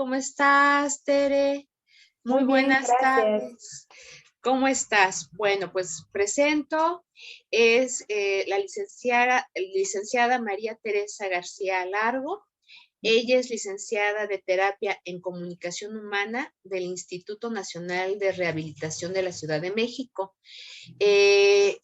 ¿Cómo estás, Tere? Muy Muy bien, buenas gracias. tardes. ¿Cómo estás? Bueno, pues presento, es la licenciada María Teresa García Largo. Ella es licenciada de Terapia en Comunicación Humana del Instituto Nacional de Rehabilitación de la Ciudad de México. Eh,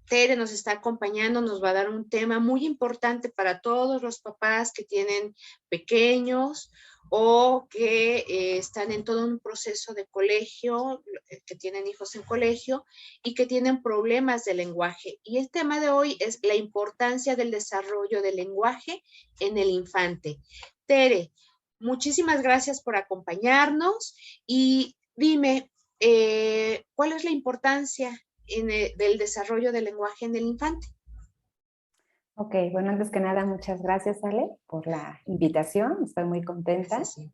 Tere nos está acompañando, nos va a dar un tema muy importante para todos los papás que tienen pequeños o que están en todo un proceso de colegio, que tienen hijos en colegio y que tienen problemas de lenguaje. Y el tema de hoy es la importancia del desarrollo del lenguaje en el infante. Tere, muchísimas gracias por acompañarnos y dime, ¿cuál es la importancia del desarrollo del lenguaje en el infante? Ok, bueno, antes que nada, muchas gracias, Ale, por la invitación. Estoy muy contenta. Sí.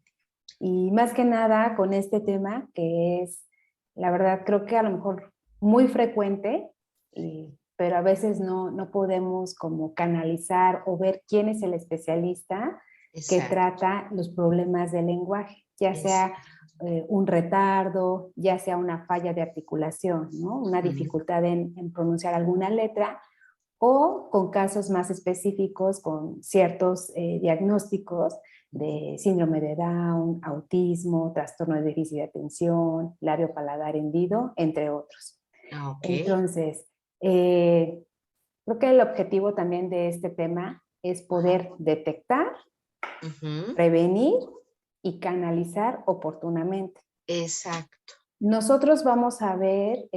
Y más que nada con este tema que es, la verdad, creo que a lo mejor muy frecuente, pero a veces no podemos como canalizar o ver quién es el especialista que Exacto, trata los problemas del lenguaje, ya sea exacto. un retardo, ya sea una falla de articulación, ¿no? Una dificultad en pronunciar alguna letra, o con casos más específicos, con ciertos diagnósticos de síndrome de Down, autismo, trastorno de déficit de atención, labio paladar hendido, entre otros. Ok. Entonces, creo que el objetivo también de este tema es poder detectar, Ujú. prevenir y canalizar oportunamente. Exacto. Nosotros vamos a ver,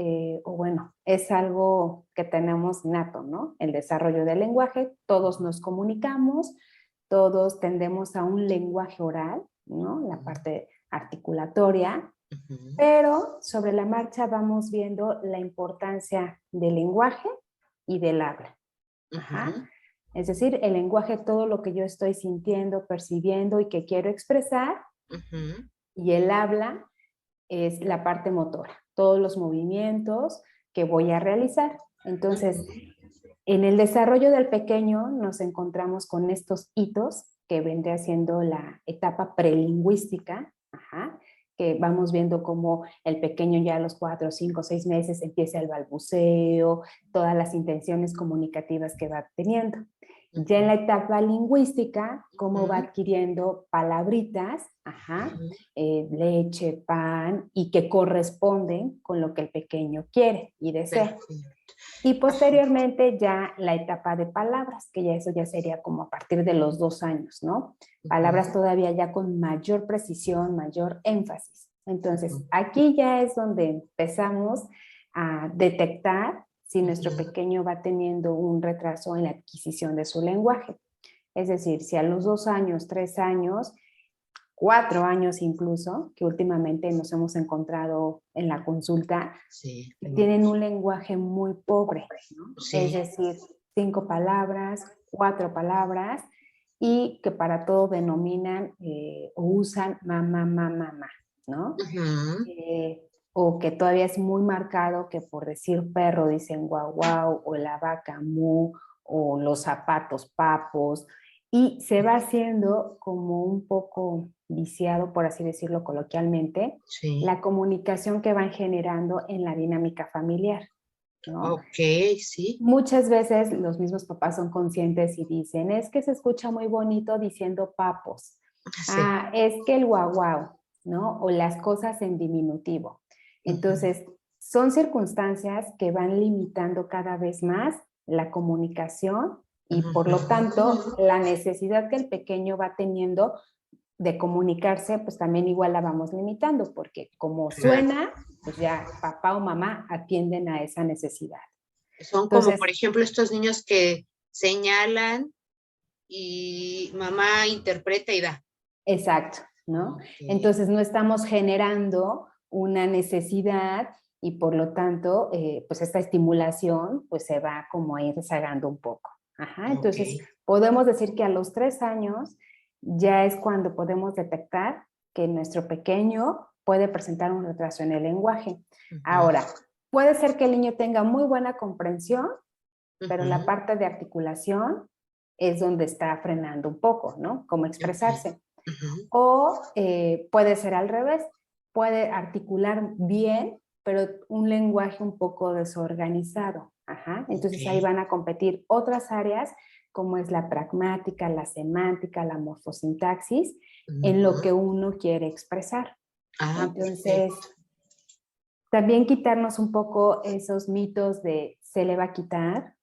o bueno, es algo que tenemos nato, ¿no? El desarrollo del lenguaje, todos nos comunicamos, todos tendemos a un lenguaje oral, ¿no? La parte articulatoria, Ujú. pero sobre la marcha vamos viendo la importancia del lenguaje y del habla. Ajá. Ujú. Es decir, el lenguaje, todo lo que yo estoy sintiendo, percibiendo y que quiero expresar, Ujú. y el habla es la parte motora, todos los movimientos que voy a realizar. Entonces, Ujú. en el desarrollo del pequeño nos encontramos con estos hitos que vendría siendo la etapa prelingüística, ajá, que vamos viendo cómo el pequeño ya a los 4, 5, 6 meses empieza el balbuceo, todas las intenciones comunicativas que va teniendo. Ya en la etapa lingüística, cómo va Ujú. adquiriendo palabritas, ajá, Ujú. leche, pan, y que corresponden con lo que el pequeño quiere y desea. Perfecto. Y Ajá. posteriormente ya la etapa de palabras, que ya eso ya sería como a partir de los 2 años, ¿no? Palabras Ujú. todavía ya con mayor precisión, mayor énfasis. Ujú. Entonces, aquí ya es donde empezamos a detectar si nuestro Ujú. pequeño va teniendo un retraso en la adquisición de su lenguaje. Es decir, si a los 2 años, 3 años, 4 años incluso, que últimamente nos hemos encontrado en la consulta, Sí. tienen un lenguaje muy pobre, ¿no? Es Sí. decir, 5 palabras, 4 palabras, y que para todo denominan o usan mamá, mamá, mamá, ¿no? Ujú. O que todavía es muy marcado que por decir perro dicen guau guau, o la vaca mu, o los zapatos papos, y se va haciendo como un poco viciado, por así decirlo coloquialmente, Sí. la comunicación que van generando en la dinámica familiar, ¿no? Ok, sí. Muchas veces los mismos papás son conscientes y dicen, es que se escucha muy bonito diciendo papos, Sí. es que el guau guau, ¿no? O las cosas en diminutivo. Ujú. Entonces, son circunstancias que van limitando cada vez más la comunicación y por lo tanto Ujú. la necesidad que el pequeño va teniendo de comunicarse, pues también igual la vamos limitando, porque como Claro. suena, pues ya papá o mamá atienden a esa necesidad. Son como, Entonces, por ejemplo, estos niños que señalan y mamá interpreta y da. exacto, ¿no? Ok. Entonces no estamos generando una necesidad y por lo tanto, pues esta estimulación pues se va como a ir rezagando un poco. Ajá, Ok. entonces podemos decir que a los 3 años ya es cuando podemos detectar que nuestro pequeño puede presentar un retraso en el lenguaje. Ujú. Ahora, puede ser que el niño tenga muy buena comprensión, pero la Ujú. parte de articulación es donde está frenando un poco, ¿no? Cómo Ok. expresarse. Ujú. O puede ser al revés, puede articular bien, pero un lenguaje un poco desorganizado. Ajá. Ok. Entonces ahí van a competir otras áreas como es la pragmática, la semántica, la morfosintaxis, en lo Ujú. que uno quiere expresar. Ah, Entonces, perfecto. también quitarnos un poco esos mitos de se le va a quitar,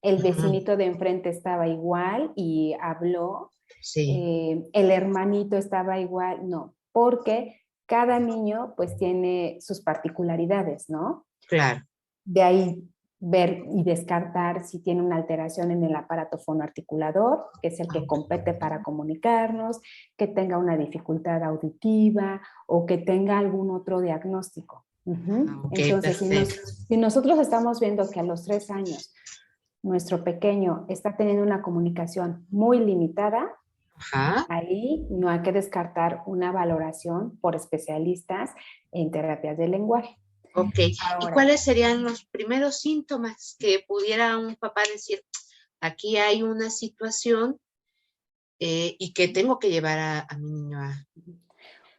el Ujú. vecinito de enfrente estaba igual y habló, Sí, el hermanito estaba igual, no, porque cada niño pues tiene sus particularidades, ¿no? claro. De ahí ver y descartar si tiene una alteración en el aparato fonoarticulador, que es el Ah, que compete para comunicarnos, que tenga una dificultad auditiva o que tenga algún otro diagnóstico. ok, Entonces, perfecto. si nosotros estamos viendo que a los 3 años nuestro pequeño está teniendo una comunicación muy limitada, Ajá. ahí no hay que descartar una valoración por especialistas en terapias del lenguaje. Ok. ¿Y Ahora, cuáles serían los primeros síntomas que pudiera un papá decir, aquí hay una situación y que tengo que llevar a mi niño a...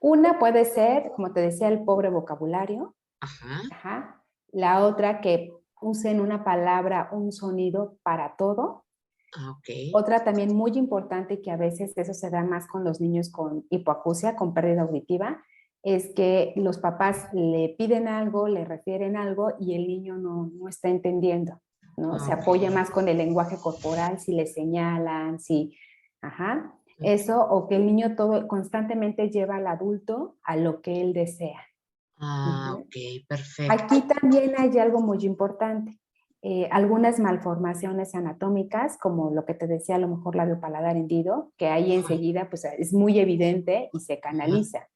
una puede ser, como te decía, el pobre vocabulario. Ajá. Ajá. La otra, que usen una palabra, un sonido para todo. Ah, ok. Otra también muy importante, que a veces eso se da más con los niños con hipoacusia, con pérdida auditiva, es que los papás le piden algo, le refieren algo y el niño no está entendiendo, ¿no? Ah, Se ok. apoya más con el lenguaje corporal, si le señalan, si, ajá, eso, o que el niño todo constantemente lleva al adulto a lo que él desea. Ah, Ujú. ok, perfecto. Aquí también hay algo muy importante. Algunas malformaciones anatómicas, como lo que te decía, a lo mejor labio paladar hendido, que ahí Ajá, enseguida pues, es muy evidente y se ajá. canaliza. Ok.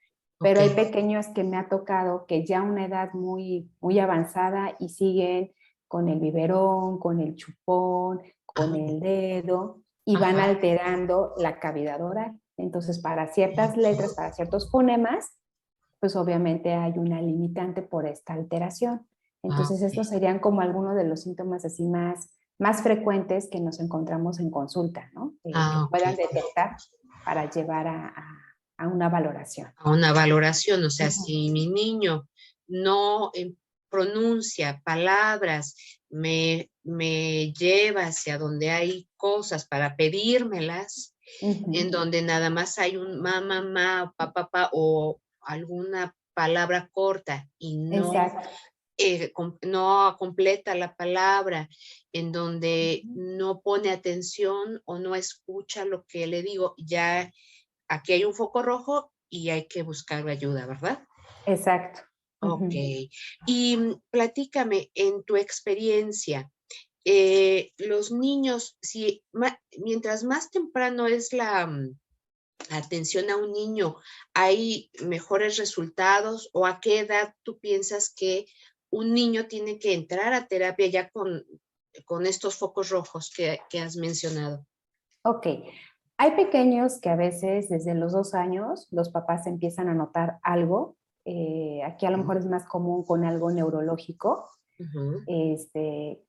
Pero hay pequeños que me ha tocado que ya a una edad muy avanzada y siguen con el biberón, con el chupón, con Ah, el dedo y van ajá. alterando la cavidad oral. Entonces, para ciertas letras, para ciertos fonemas, pues obviamente hay una limitante por esta alteración. Ah, Entonces, ok. estos serían como algunos de los síntomas así más frecuentes que nos encontramos en consulta, ¿no? Que Ah, ok. puedan detectar para llevar a una valoración. A una valoración, o sea, Ujú. si mi niño no pronuncia palabras, me lleva hacia donde hay cosas para pedírmelas, en Ujú. donde nada más hay un mamá, mamá, papá, papá, o alguna palabra corta y Exacto. no completa la palabra, en donde Ujú. no pone atención o no escucha lo que le digo, ya aquí hay un foco rojo y hay que buscar ayuda, ¿verdad? Exacto. Ok. Ujú. Y platícame, en tu experiencia, los niños, si mientras más temprano es la atención a un niño, ¿hay mejores resultados o a qué edad tú piensas que un niño tiene que entrar a terapia ya con estos focos rojos que has mencionado? Ok. Hay pequeños que a veces desde los 2 años los papás empiezan a notar algo. Aquí a lo mejor es más común con algo neurológico. Ujú,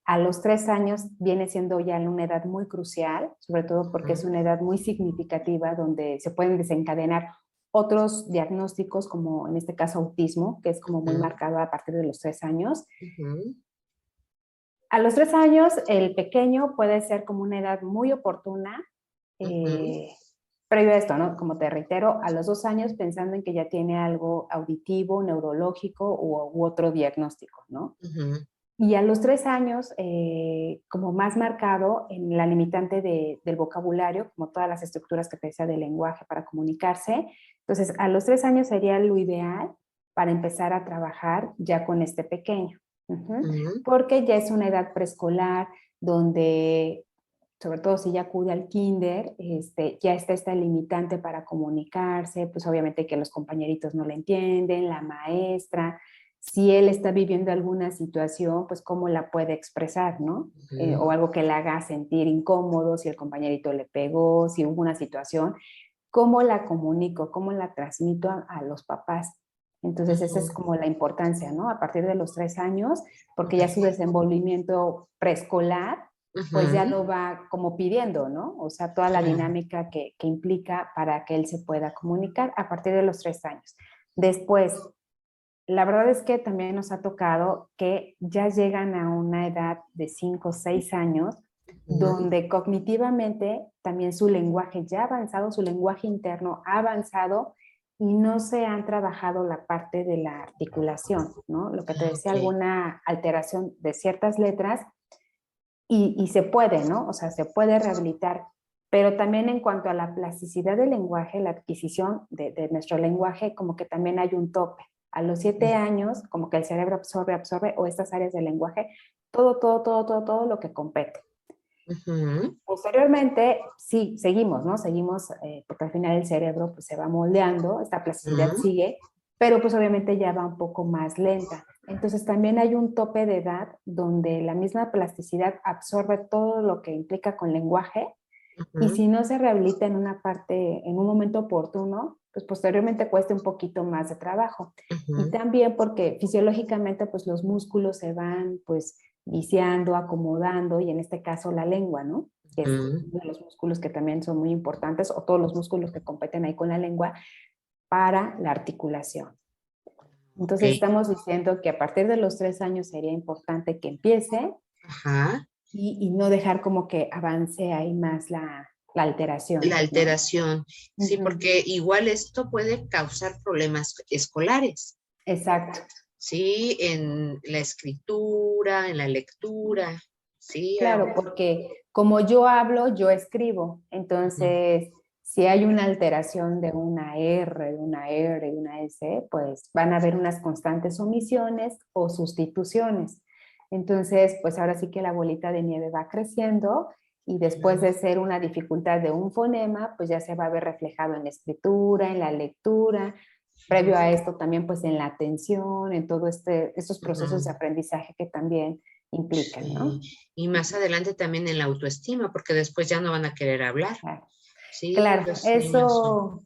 A los 3 años viene siendo ya una edad muy crucial, sobre todo porque es ujú, una edad muy significativa donde se pueden desencadenar otros diagnósticos, como en este caso autismo, que es como muy ujú, marcado a partir de los 3 años. ujú, A los 3 años, el pequeño puede ser como una edad muy oportuna, ujú, eh, previo a esto, ¿no? Como te reitero, a los 2 años pensando en que ya tiene algo auditivo, neurológico u otro diagnóstico, ¿no? ujú. Y a los 3 años, como más marcado en la limitante del vocabulario, como todas las estructuras que te decía del lenguaje para comunicarse. Entonces, a los 3 años sería lo ideal para empezar a trabajar ya con este pequeño. Ujú. Ujú, Porque ya es una edad preescolar donde, sobre todo si ya acude al kinder, ya está esta limitante para comunicarse, pues obviamente que los compañeritos no le entienden, la maestra, si él está viviendo alguna situación, pues cómo la puede expresar, ¿no? O ujú. algo que le haga sentir incómodo, si el compañerito le pegó, si hubo una situación, ¿cómo la comunico? ¿Cómo la transmito a los papás? Entonces, esa es Ujú, como la importancia, ¿no? A partir de los 3 años, porque ya su perfecto. desenvolvimiento preescolar pues ya Ujú. lo va como pidiendo, ¿no? O sea, toda la Claro. dinámica que implica para que él se pueda comunicar a partir de los 3 años. Después, la verdad es que también nos ha tocado que ya llegan a una edad de 5 o 6 años, Ujú. donde cognitivamente también su lenguaje ya ha avanzado, su lenguaje interno ha avanzado y no se han trabajado la parte de la articulación, ¿no? Lo que te Ah, decía, ok. alguna alteración de ciertas letras y se puede, ¿no? O sea, se puede rehabilitar, pero también en cuanto a la plasticidad del lenguaje, la adquisición de nuestro lenguaje, como que también hay un tope. A los 7 años, como que el cerebro absorbe, o estas áreas del lenguaje, todo lo que compete. Ujú. Posteriormente, sí, seguimos, ¿no? Seguimos, porque al final el cerebro pues, se va moldeando, esta plasticidad Ujú. sigue, pero pues obviamente ya va un poco más lenta. Entonces también hay un tope de edad donde la misma plasticidad absorbe todo lo que implica con lenguaje y Ujú. si no se rehabilita en una parte, en un momento oportuno, pues posteriormente cuesta un poquito más de trabajo. Y Ujú. también porque fisiológicamente pues los músculos se van pues viciando, acomodando y en este caso la lengua, ¿no? Que es Ujú. uno de los músculos que también son muy importantes o todos los músculos que competen ahí con la lengua para la articulación. Ok. Entonces estamos diciendo que a partir de los 3 años sería importante que empiece Ajá. y no dejar como que avance ahí más la La alteración, ¿no? alteración. Sí, Ujú. porque igual esto puede causar problemas escolares, Exacto. ¿sí? En la escritura, en la lectura, ¿sí? Claro, porque como yo hablo, yo escribo. Ujú. Entonces, si hay una alteración de una R, de una R y una S, pues van a haber unas constantes omisiones o sustituciones. Entonces, pues ahora sí que la bolita de nieve va creciendo y después de ser una dificultad de un fonema, pues ya se va a ver reflejado en la escritura, en la lectura. Previo a esto también, pues en la atención, en todo estos procesos de Ujú. aprendizaje que también implican, Sí. ¿no? Y más adelante también en la autoestima, porque después ya no van a querer hablar. Claro, Sí, claro, los niños son. eso,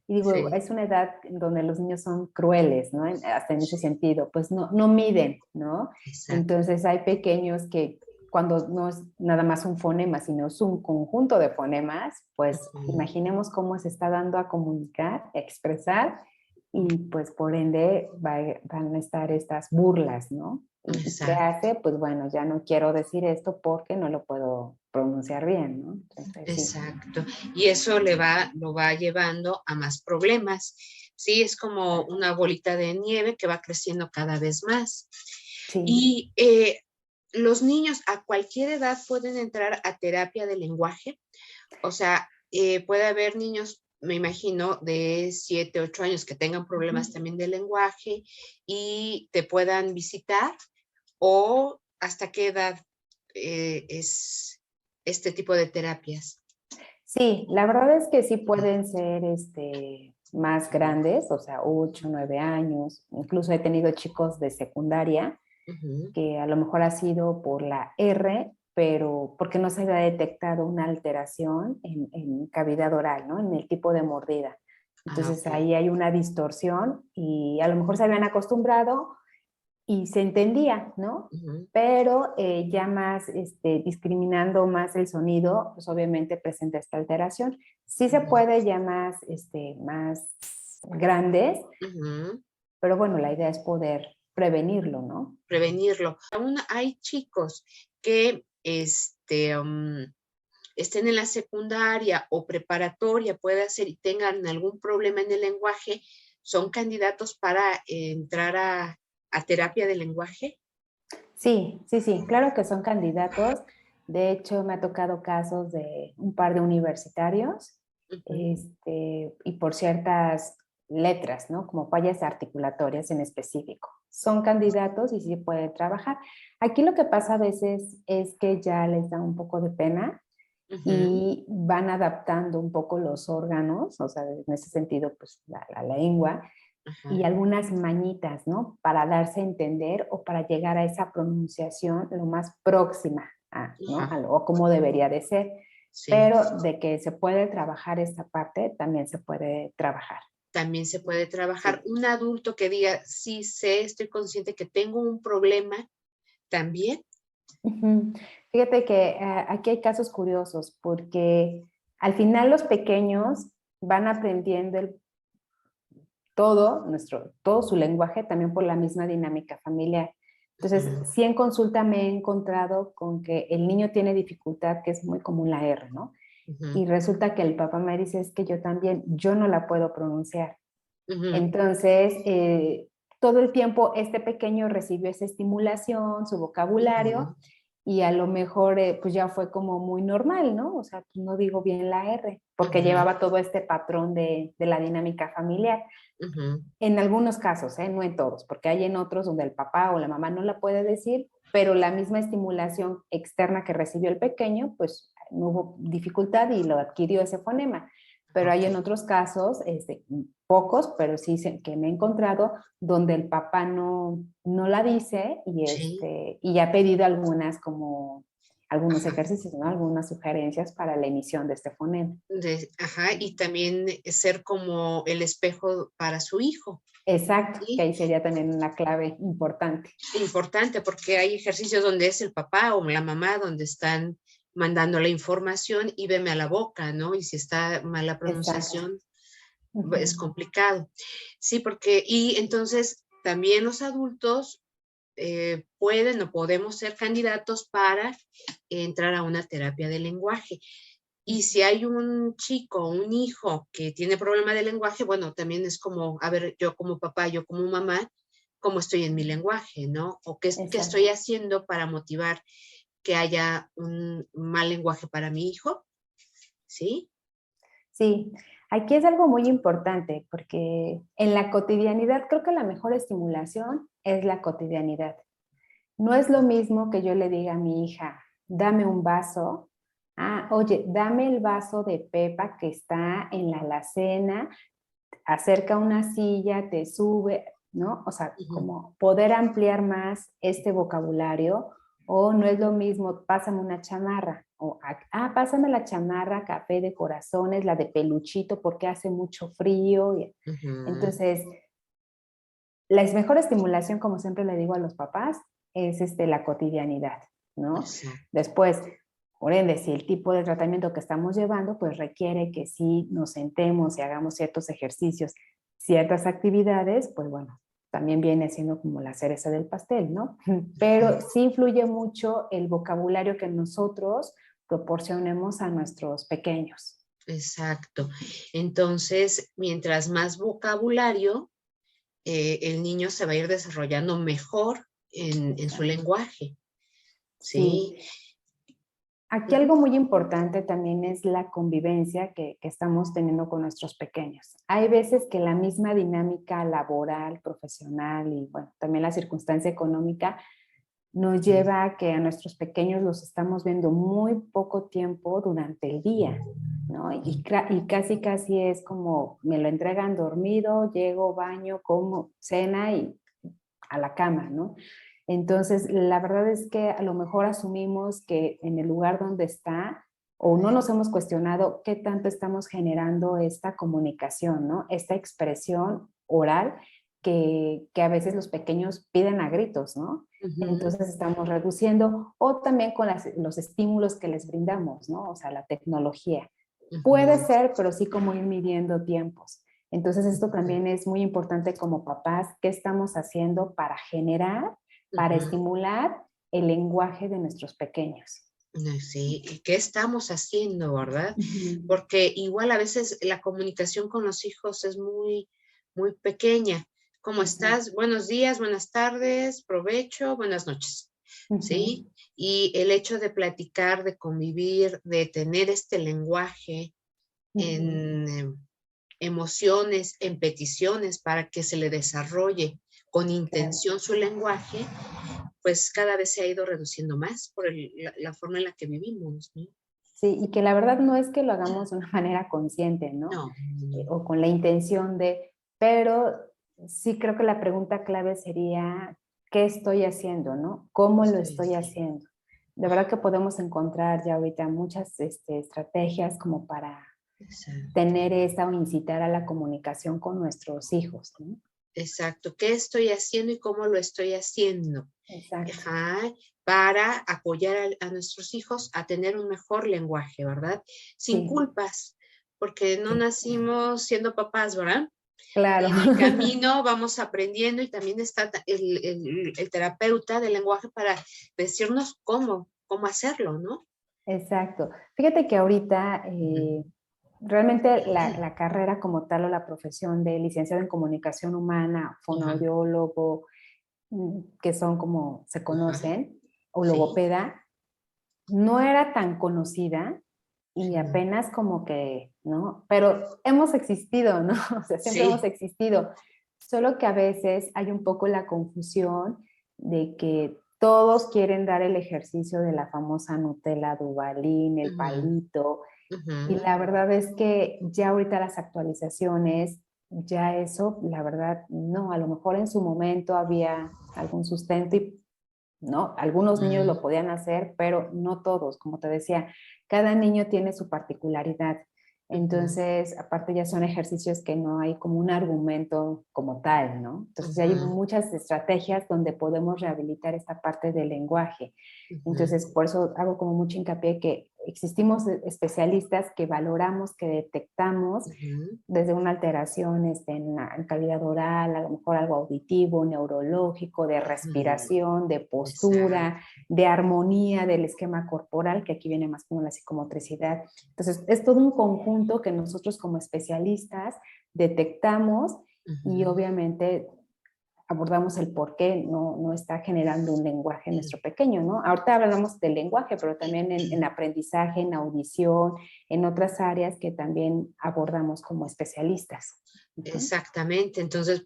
y digo, Sí, es una edad donde los niños son crueles, ¿no? Hasta en ese sentido, pues no miden, ¿no? exacto. Entonces hay pequeños que cuando no es nada más un fonema, sino es un conjunto de fonemas, pues Ujú. imaginemos cómo se está dando a comunicar, a expresar, y pues por ende van a estar estas burlas, ¿no? ¿Y qué Exacto, hace? Pues bueno, ya no quiero decir esto porque no lo puedo pronunciar bien, ¿no? Entonces sí. exacto. Y eso lo va llevando a más problemas. Sí, es como una bolita de nieve que va creciendo cada vez más. Sí. Y los niños a cualquier edad pueden entrar a terapia de lenguaje. O sea, puede haber niños, me imagino, de 7, 8 años que tengan problemas Ujú. también de lenguaje y te puedan visitar, o hasta qué edad es este tipo de terapias. Sí, la verdad es que sí pueden ser más grandes, o sea, 8, 9 años. Incluso he tenido chicos de secundaria Ujú. que a lo mejor ha sido por la R, pero porque no se había detectado una alteración en cavidad oral, ¿no? En el tipo de mordida. Ah, Entonces ok. ahí hay una distorsión y a lo mejor se habían acostumbrado y se entendía, ¿no? Ujú. Pero ya más discriminando más el sonido, pues obviamente presenta esta alteración. Sí se Ujú. puede ya más grandes, Ujú. pero bueno, la idea es poder prevenirlo, ¿no? Prevenirlo. Aún hay chicos que estén en la secundaria o preparatoria, puede ser, y tengan algún problema en el lenguaje, son candidatos para entrar a terapia de lenguaje. Sí, sí, sí, claro que son candidatos. De hecho, me ha tocado casos de un par de universitarios Ujú. y por ciertas letras, ¿no? Como fallas articulatorias en específico. Son candidatos y sí pueden trabajar. Aquí lo que pasa a veces es que ya les da un poco de pena Ujú. y van adaptando un poco los órganos, o sea, en ese sentido, pues la lengua y Ajá. algunas mañitas, ¿no? Para darse a entender o para llegar a esa pronunciación lo más próxima, ¿no? Ajá. O como debería de ser. Sí. Pero de que se puede trabajar esta parte, también se puede trabajar. También se puede trabajar. Sí. Un adulto que diga, sí sé, estoy consciente que tengo un problema, también. Ujú. Fíjate que aquí hay casos curiosos porque al final los pequeños van aprendiendo todo su lenguaje también por la misma dinámica familiar. Entonces, Ujú, sí en consulta me he encontrado con que el niño tiene dificultad, que es muy común la R, ¿no? ujú, Y resulta que el papá me dice, es que yo no la puedo pronunciar. ujú, Entonces, todo el tiempo este pequeño recibió esa estimulación, su vocabulario, ujú, y a lo mejor pues ya fue como muy normal, ¿no? O sea, pues no digo bien la R, porque ujú, llevaba todo este patrón de la dinámica familiar. ujú. En algunos casos, no en todos, porque hay en otros donde el papá o la mamá no la puede decir, pero la misma estimulación externa que recibió el pequeño, pues no hubo dificultad y lo adquirió ese fonema. Pero hay Ok, en otros casos, pocos, pero sí que me he encontrado, donde el papá no la dice sí. y ha pedido algunas como algunos Ajá. ejercicios, ¿no? Algunas sugerencias para la emisión de este fonema. Ajá, y también ser como el espejo para su hijo, Exacto, que ¿sí? ahí sería también una clave importante. Importante porque hay ejercicios donde es el papá o la mamá donde están mandando la información y veme a la boca, ¿no? Y si está mala Exacto. pronunciación, es Ujú. complicado. Sí, porque, y entonces también los adultos pueden o podemos ser candidatos para entrar a una terapia de lenguaje. Y si hay un chico, un hijo que tiene problema de lenguaje, bueno, también es como, a ver, yo como papá, yo como mamá, cómo estoy en mi lenguaje, ¿no? O qué estoy Exacto. haciendo para motivar que haya un mal lenguaje para mi hijo, ¿sí? Sí, aquí es algo muy importante porque en la cotidianidad creo que la mejor estimulación es la cotidianidad. No es lo mismo que yo le diga a mi hija, dame un vaso. Ah, oye, dame el vaso de Pepa que está en la alacena, acerca una silla, te sube, ¿no? O sea, Ujú, como poder ampliar más este vocabulario, o no es lo mismo, pásame una chamarra, o pásame la chamarra café de corazones, la de peluchito porque hace mucho frío. ujú, Entonces, la mejor estimulación, como siempre le digo a los papás, es la cotidianidad, ¿no? exacto. Después, por ende, si el tipo de tratamiento que estamos llevando, pues requiere que sí nos sentemos y hagamos ciertos ejercicios, ciertas actividades, pues bueno, también viene siendo como la cereza del pastel, ¿no? Pero sí influye mucho el vocabulario que nosotros proporcionemos a nuestros pequeños. Exacto. Entonces, mientras más vocabulario, el niño se va a ir desarrollando mejor en su Exacto. lenguaje, Sí, ¿sí? aquí Ujú, algo muy importante también es la convivencia que estamos teniendo con nuestros pequeños. Hay veces que la misma dinámica laboral, profesional y bueno, también la circunstancia económica nos sí, lleva a que a nuestros pequeños los estamos viendo muy poco tiempo durante el día, ¿no? sí, Y casi casi es como me lo entregan dormido, llego, baño, como, cena y a la cama, ¿no? Entonces, la verdad es que a lo mejor asumimos que en el lugar donde está, o no nos hemos cuestionado qué tanto estamos generando esta comunicación, ¿no? Esta expresión oral que a veces los pequeños piden a gritos, ¿no? ujú, Entonces estamos reduciendo, o también con los estímulos que les brindamos, ¿no? O sea, la tecnología. Puede ujú, ser, pero sí como ir midiendo tiempos. Entonces, esto ujú, también es muy importante como papás, qué estamos haciendo para generar, para ujú. estimular el lenguaje de nuestros pequeños. Sí, ¿y qué estamos haciendo, verdad? Ujú. Porque igual a veces la comunicación con los hijos es muy pequeña. ¿Cómo Exacto. estás? Buenos días, buenas tardes, provecho, buenas noches, ¿sí? Ujú. Y el hecho de platicar, de convivir, de tener este lenguaje Ujú. en emociones, en peticiones para que se le desarrolle con Claro. intención su lenguaje, pues cada vez se ha ido reduciendo más por la forma en la que vivimos, ¿no? Sí, y que la verdad no es que lo hagamos de una manera consciente, ¿no? No, no. O con la intención de, pero sí creo que la pregunta clave sería, ¿qué estoy haciendo, no? ¿Cómo lo Estoy estoy así. haciendo? De verdad que podemos encontrar ya ahorita muchas estrategias como para Exacto. tener esta o incitar a la comunicación con nuestros hijos, ¿no? exacto. ¿Qué estoy haciendo y cómo lo estoy haciendo? Exacto. Ajá, para apoyar a nuestros hijos a tener un mejor lenguaje, ¿verdad? Sin Sí, culpas, porque no sí, nacimos siendo papás, ¿verdad? claro. En el camino vamos aprendiendo y también está el terapeuta del lenguaje para decirnos cómo hacerlo, ¿no? Exacto. Fíjate que ahorita Ujú. realmente la carrera como tal o la profesión de licenciado en comunicación humana, Ajá, fonoaudiólogo, que son como se ajá, conocen, o sí. logopeda, no era tan conocida y Ujú. apenas como que, ¿no? Pero hemos existido, ¿no? O sea, siempre hemos Sí, existido. Solo que a veces hay un poco la confusión de que todos quieren dar el ejercicio de la famosa Nutella Duvalín, el ujú, palito, y ujú, la verdad es que ya ahorita las actualizaciones, ya eso, la verdad, no, a lo mejor en su momento había algún sustento y ¿no? Algunos niños ujú, lo podían hacer, pero no todos, como te decía, cada niño tiene su particularidad. ujú, Entonces, aparte ya son ejercicios que no hay como un argumento como tal, ¿no? Entonces, ya hay ujú, muchas estrategias donde podemos rehabilitar esta parte del lenguaje. ujú, Entonces, por eso hago como mucho hincapié que existimos especialistas que valoramos, que detectamos ujú. desde una alteración en calidad oral, a lo mejor algo auditivo, neurológico, de Ujú. respiración, de postura, Exacto. de armonía del esquema corporal, que aquí viene más como la psicomotricidad. Entonces, es todo un conjunto que nosotros como especialistas detectamos y Ujú. obviamente abordamos el por qué no está generando un lenguaje nuestro pequeño, ¿no? Ahorita hablamos del lenguaje, pero también en aprendizaje, en audición, en otras áreas que también abordamos como especialistas. Ujú. Exactamente. Entonces,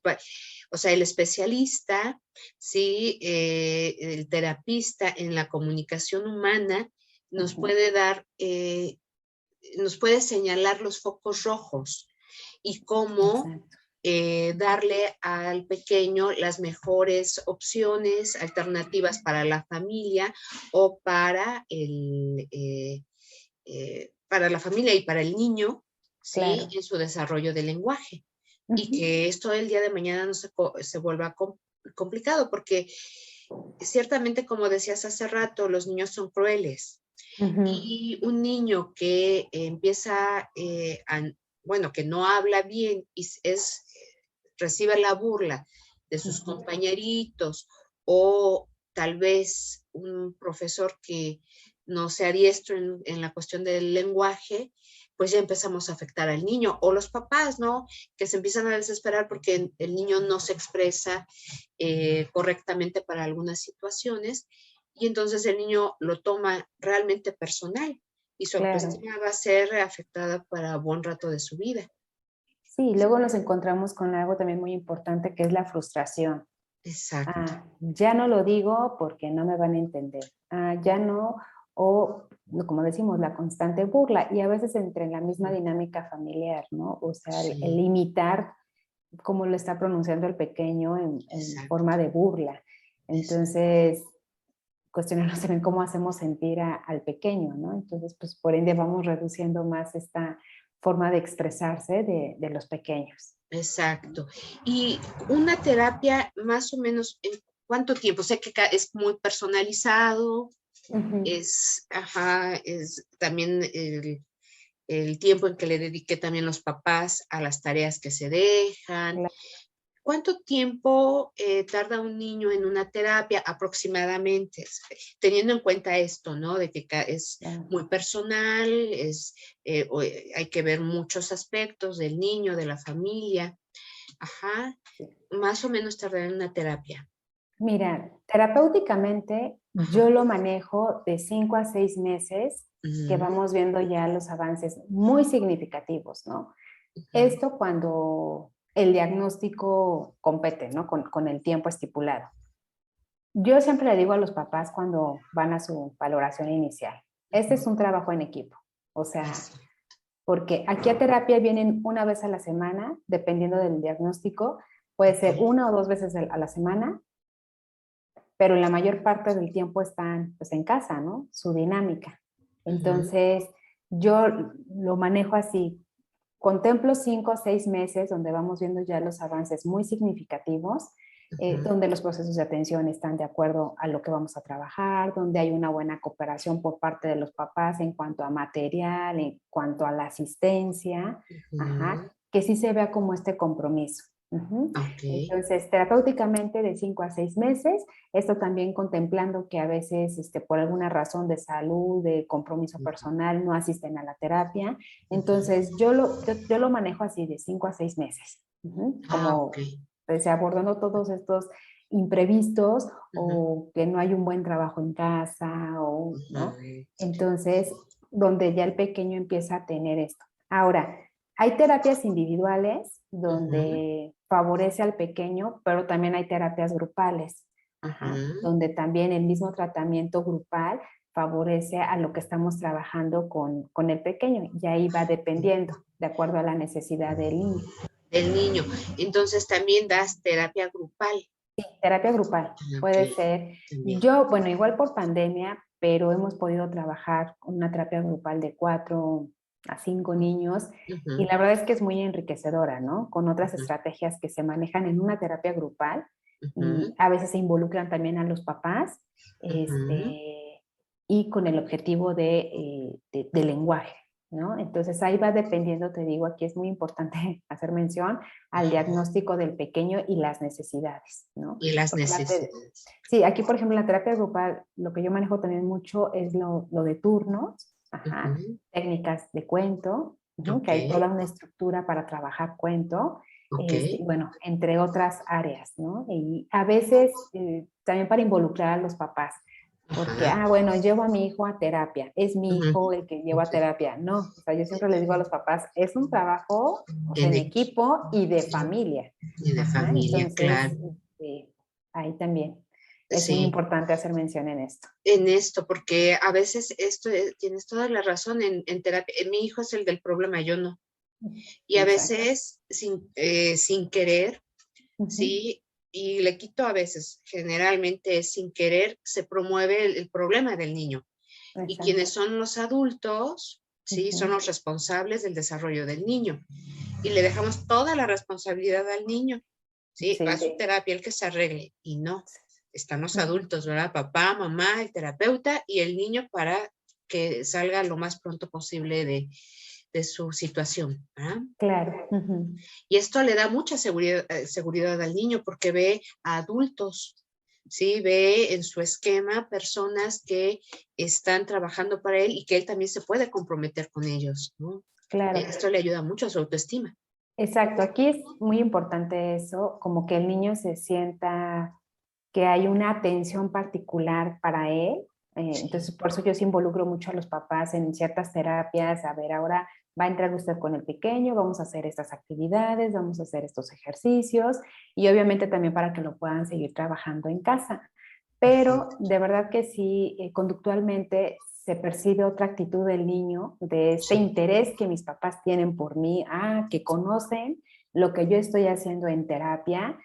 o sea, el especialista, sí, el terapista en la comunicación humana nos Ujú. puede dar, nos puede señalar los focos rojos y cómo Exacto, darle al pequeño las mejores opciones, alternativas para la familia o para la familia y para el niño, ¿sí? claro. En su desarrollo del lenguaje. Y Ujú. que esto el día de mañana no se vuelva complicado, porque ciertamente, como decías hace rato, los niños son crueles. Ujú. Y un niño que empieza bueno, que no habla bien y recibe la burla de sus Ujú. compañeritos o tal vez un profesor que no sea diestro en la cuestión del lenguaje, pues ya empezamos a afectar al niño o los papás, ¿no? Que se empiezan a desesperar porque el niño no se expresa correctamente para algunas situaciones y entonces el niño lo toma realmente personal y su Claro. autoestima va a ser afectada para buen rato de su vida. Sí, luego nos encontramos con algo también muy importante que es la frustración. Exacto. Ah, ya no lo digo porque no me van a entender. Ah, ya no, o como decimos, la constante burla. Y a veces entre la misma dinámica familiar, ¿no? O sea, el Sí, imitar cómo lo está pronunciando el pequeño en exacto, forma de burla. exacto. Entonces, cuestionarnos también cómo hacemos sentir al pequeño, ¿no? Entonces, pues por ende vamos reduciendo más esta forma de expresarse de los pequeños. Exacto. Y una terapia más o menos, ¿en cuánto tiempo? Sé que es muy personalizado, Ujú. ajá, es también el tiempo en que le dedique también los papás a las tareas que se dejan. ¿Cuánto tiempo tarda un niño en una terapia aproximadamente? Teniendo en cuenta esto, ¿no? De que es Claro. muy personal, hay que ver muchos aspectos del niño, de la familia. Ajá, Sí. más o menos tardará en una terapia. Mira, terapéuticamente Ajá. yo lo manejo de 5 a 6 meses que Ujú, vamos viendo ya los avances muy significativos, ¿no? ujú, Esto cuando el diagnóstico compete, ¿no? Con el tiempo estipulado. Yo siempre le digo a los papás cuando van a su valoración inicial, este es ujú. un trabajo en equipo, o sea, Eso. porque aquí a terapia vienen una vez a la semana, dependiendo del diagnóstico, puede Ok. ser una o dos veces a la semana, pero la mayor parte del tiempo están pues en casa, ¿no? Su dinámica. Ujú, Entonces, yo lo manejo así. contemplo 5 o 6 meses donde vamos viendo ya los avances muy significativos, donde los procesos de atención están de acuerdo a lo que vamos a trabajar, donde hay una buena cooperación por parte de los papás en cuanto a material, en cuanto a la asistencia, que sí se vea como este compromiso. Okay. Entonces, terapéuticamente de 5 a 6 meses, esto también contemplando que a veces por alguna razón de salud, de compromiso personal, no asisten a la terapia. Entonces, yo lo manejo así de 5 a 6 meses, como Okay. pues, abordando todos estos imprevistos o que no hay un buen trabajo en casa, o, ¿no? Entonces, donde ya el pequeño empieza a tener esto. Ahora, hay terapias individuales donde favorece al pequeño, pero también hay terapias grupales, donde también el mismo tratamiento grupal favorece a lo que estamos trabajando con el pequeño, y ahí va dependiendo, de acuerdo a la necesidad del niño. Del niño. Entonces también das terapia grupal. Sí, terapia grupal, puede ser. También. Yo, bueno, igual por pandemia, pero hemos podido trabajar con una terapia grupal de 4 a 5 niños, y la verdad es que es muy enriquecedora, ¿no? Con otras estrategias que se manejan en una terapia grupal, y a veces se involucran también a los papás, y con el objetivo de lenguaje, ¿no? Entonces ahí va dependiendo, te digo, aquí es muy importante hacer mención al diagnóstico del pequeño y las necesidades, ¿no? Y las necesidades. Sí, aquí por ejemplo en la terapia grupal lo que yo manejo también mucho es lo de turnos, técnicas de cuento, que hay toda una estructura para trabajar cuento, bueno, entre otras áreas, ¿no? Y a veces también para involucrar a los papás, porque, bueno, llevo a mi hijo a terapia, es mi hijo el que lleva a terapia. No, o sea, yo siempre les digo a los papás, es un trabajo, o sea, en equipo y de familia. Y de familia, entonces, claro. Ahí también es muy Sí, importante hacer mención en esto. en esto, porque a veces esto, tienes toda la razón en terapia. Mi hijo es el del problema, yo no. Y a Exacto. veces sin querer, sí, y le quito a veces, generalmente sin querer, se promueve el problema del niño. Exacto. Y quienes son los adultos, sí, son los responsables del desarrollo del niño. Y le dejamos toda la responsabilidad al niño, sí, a su terapia, el que se arregle. Y no, están los adultos, ¿verdad? Papá, mamá, el terapeuta y el niño para que salga lo más pronto posible de su situación. ¿Ah? Claro. Y esto le da mucha seguridad al niño porque ve a adultos, ¿sí? Ve en su esquema personas que están trabajando para él y que él también se puede comprometer con ellos, ¿no? Claro. Esto le ayuda mucho a su autoestima. Exacto, aquí es muy importante eso, como que el niño se sienta que hay una atención particular para él. Entonces, por eso yo sí involucro mucho a los papás en ciertas terapias. A ver, ahora va a entrar usted con el pequeño, vamos a hacer estas actividades, vamos a hacer estos ejercicios, y obviamente también para que lo puedan seguir trabajando en casa. Pero de verdad que sí, conductualmente se percibe otra actitud del niño, de este interés que mis papás tienen por mí, que conocen lo que yo estoy haciendo en terapia.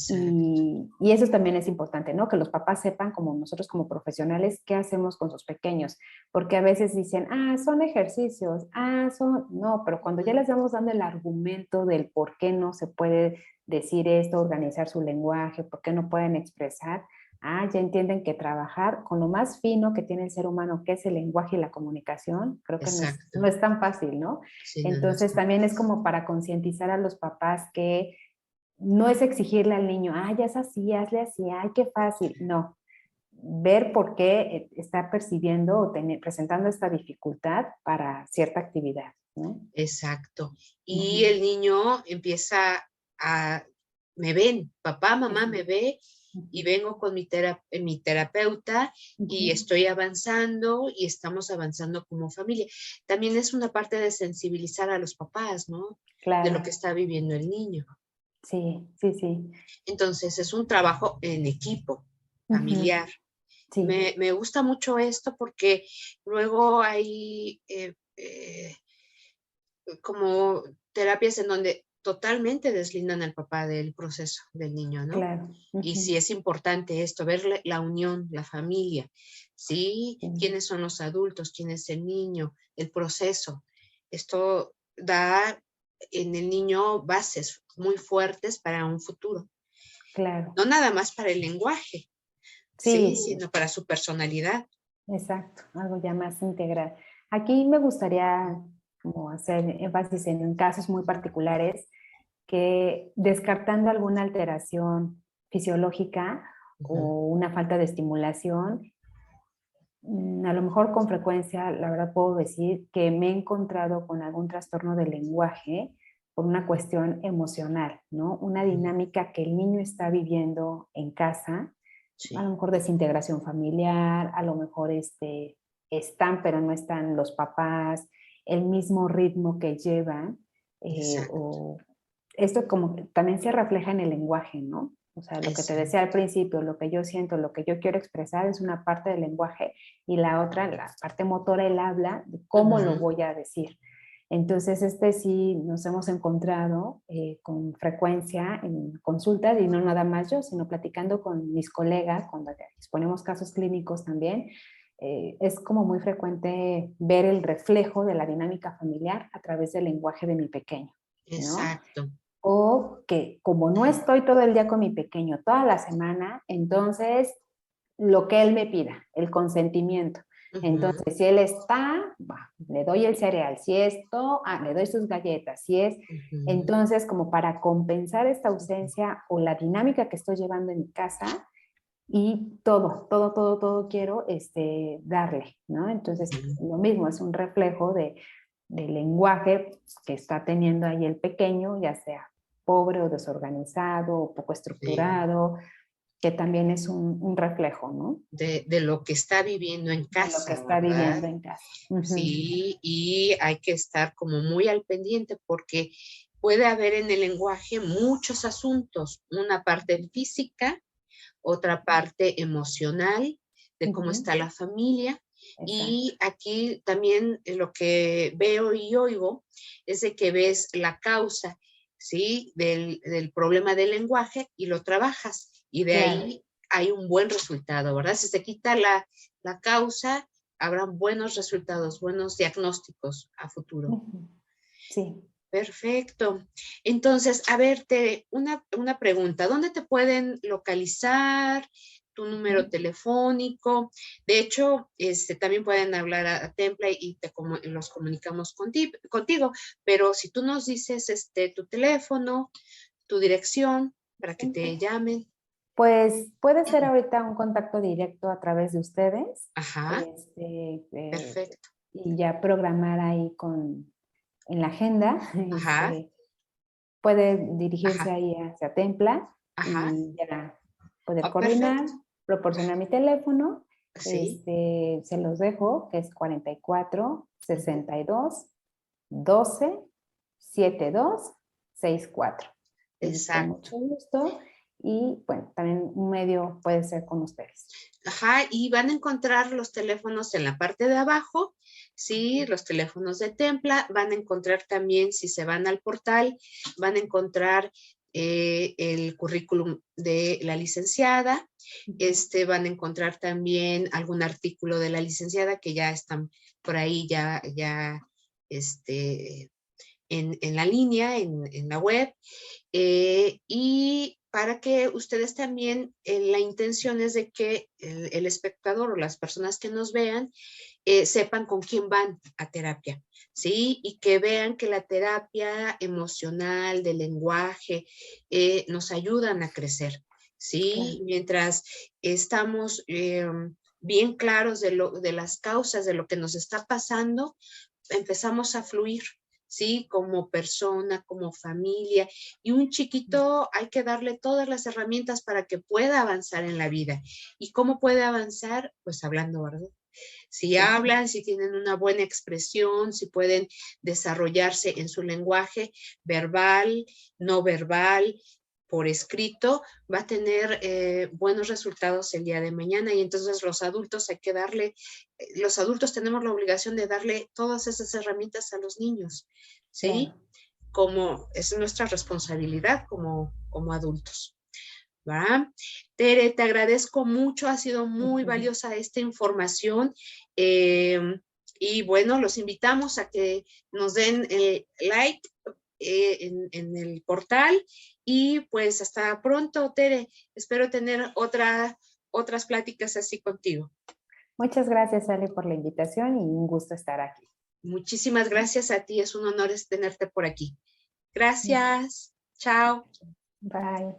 Y eso también es importante, ¿no? Que los papás sepan, como nosotros como profesionales, qué hacemos con sus pequeños, porque a veces dicen, son ejercicios, no, pero cuando ya les vamos dando el argumento del por qué no se puede decir esto, organizar su lenguaje, por qué no pueden expresar, ya entienden que trabajar con lo más fino que tiene el ser humano, que es el lenguaje y la comunicación, creo que no es tan fácil, ¿no? Sí, entonces también es como para concientizar a los papás que no es exigirle al niño, ya es así, hazle así, ay, qué fácil. No, ver por qué está percibiendo o presentando esta dificultad para cierta actividad, ¿no? Exacto. Y el niño empieza me ven, papá, mamá me ve, y vengo con mi terapeuta y estoy avanzando y estamos avanzando como familia. También es una parte de sensibilizar a los papás, ¿no? Claro. De lo que está viviendo el niño. Sí. Entonces es un trabajo en equipo, familiar. Sí. Me gusta mucho esto porque luego hay como terapias en donde totalmente deslindan al papá del proceso del niño, ¿no? Claro. Y sí es importante esto, ver la unión, la familia, ¿sí? ¿Quiénes son los adultos? ¿Quién es el niño? El proceso. Esto da en el niño bases muy fuertes para un futuro. Claro. No nada más para el lenguaje, sí, Sí, sino para su personalidad. exacto, algo ya más integral. Aquí me gustaría como hacer énfasis en casos muy particulares que descartando alguna alteración fisiológica o una falta de estimulación, a lo mejor con frecuencia, la verdad puedo decir que me he encontrado con algún trastorno del lenguaje por una cuestión emocional, ¿no? Una dinámica que el niño está viviendo en casa, Sí, a lo mejor desintegración familiar, a lo mejor están pero no están los papás, el mismo ritmo que llevan, exacto, o esto como que también se refleja en el lenguaje, ¿no? O sea, lo que te decía al exacto. principio, lo que yo siento, lo que yo quiero expresar es una parte del lenguaje y la otra, la parte motora, el habla, de cómo lo Ujú, voy a decir. Entonces, sí nos hemos encontrado con frecuencia en consultas y no nada más yo, sino platicando con mis colegas, cuando exponemos casos clínicos también, es como muy frecuente ver el reflejo de la dinámica familiar a través del lenguaje de mi pequeño, ¿no? exacto. O que como no estoy todo el día con mi pequeño, toda la semana, entonces lo que él me pida, el consentimiento. Ujú, Entonces, si él está, le doy el cereal. Si esto, le doy sus galletas. Si es, ujú, entonces, como para compensar esta ausencia o la dinámica que estoy llevando en mi casa, y todo quiero darle, ¿no? Entonces, ujú. lo mismo, es un reflejo del lenguaje que está teniendo ahí el pequeño, ya sea pobre o desorganizado o poco Sí, estructurado, que también es un reflejo, ¿no? de lo que está viviendo en De lo que casa, está ¿verdad? viviendo en casa. Ujú. Sí, y hay que estar como muy al pendiente porque puede haber en el lenguaje muchos asuntos, una parte física, otra parte emocional, de cómo Ujú. está la familia. Exacto. Y aquí también lo que veo y oigo es de que ves la causa, ¿sí? Del problema del lenguaje y lo trabajas. Y de Claro. ahí hay un buen resultado, ¿verdad? Si se quita la causa, habrán buenos resultados, buenos diagnósticos a futuro. Ujú. Sí. Perfecto. Entonces, a ver, una pregunta. ¿Dónde te pueden localizar? Tu número Ujú. telefónico. De hecho, también pueden hablar a Templa y los comunicamos contigo. Pero si tú nos dices tu teléfono, tu dirección, para que te llamen. Pues puede ser ahorita un contacto directo a través de ustedes, Ajá, este, eh, perfecto. y ya programar ahí en la agenda, Ajá, puede dirigirse ajá, ahí hacia Templa ajá. y ya poder Oh, coordinar, perfecto. proporcionar mi teléfono, Sí. se los dejo, que es 44 Ujú, 62 12 72 64. Y con exacto. mucho gusto. Y bueno, también un medio puede ser con ustedes. Ajá, y van a encontrar los teléfonos en la parte de abajo, sí, los teléfonos de Templa, van a encontrar también, si se van al portal, van a encontrar el currículum de la licenciada, van a encontrar también algún artículo de la licenciada que ya están por ahí este, en la línea, en la web, y para que ustedes también, la intención es de que el espectador o las personas que nos vean sepan con quién van a terapia, ¿sí? Y que vean que la terapia emocional, de lenguaje, nos ayudan a crecer, Claro. ¿sí? Mientras estamos bien claros de las causas de lo que nos está pasando, empezamos a fluir, ¿sí? Como persona, como familia. Y un chiquito hay que darle todas las herramientas para que pueda avanzar en la vida. ¿Y cómo puede avanzar? Pues hablando, ¿verdad? Si Sí. hablan, si tienen una buena expresión, si pueden desarrollarse en su lenguaje verbal, no verbal, por escrito, va a tener buenos resultados el día de mañana. Y entonces los adultos hay que darle, los adultos tenemos la obligación de darle todas esas herramientas a los niños, ¿sí? Claro. Como es nuestra responsabilidad como adultos. ¿Va? Tere, te agradezco mucho, ha sido muy Ujú. valiosa esta información. eh, y bueno, los invitamos a que nos den el like en el portal. Y pues hasta pronto, Tere. Espero tener otras pláticas así contigo. Muchas gracias, Ale, por la invitación y un gusto estar aquí. Muchísimas gracias a ti. Es un honor tenerte por aquí. Gracias. Chao. Bye.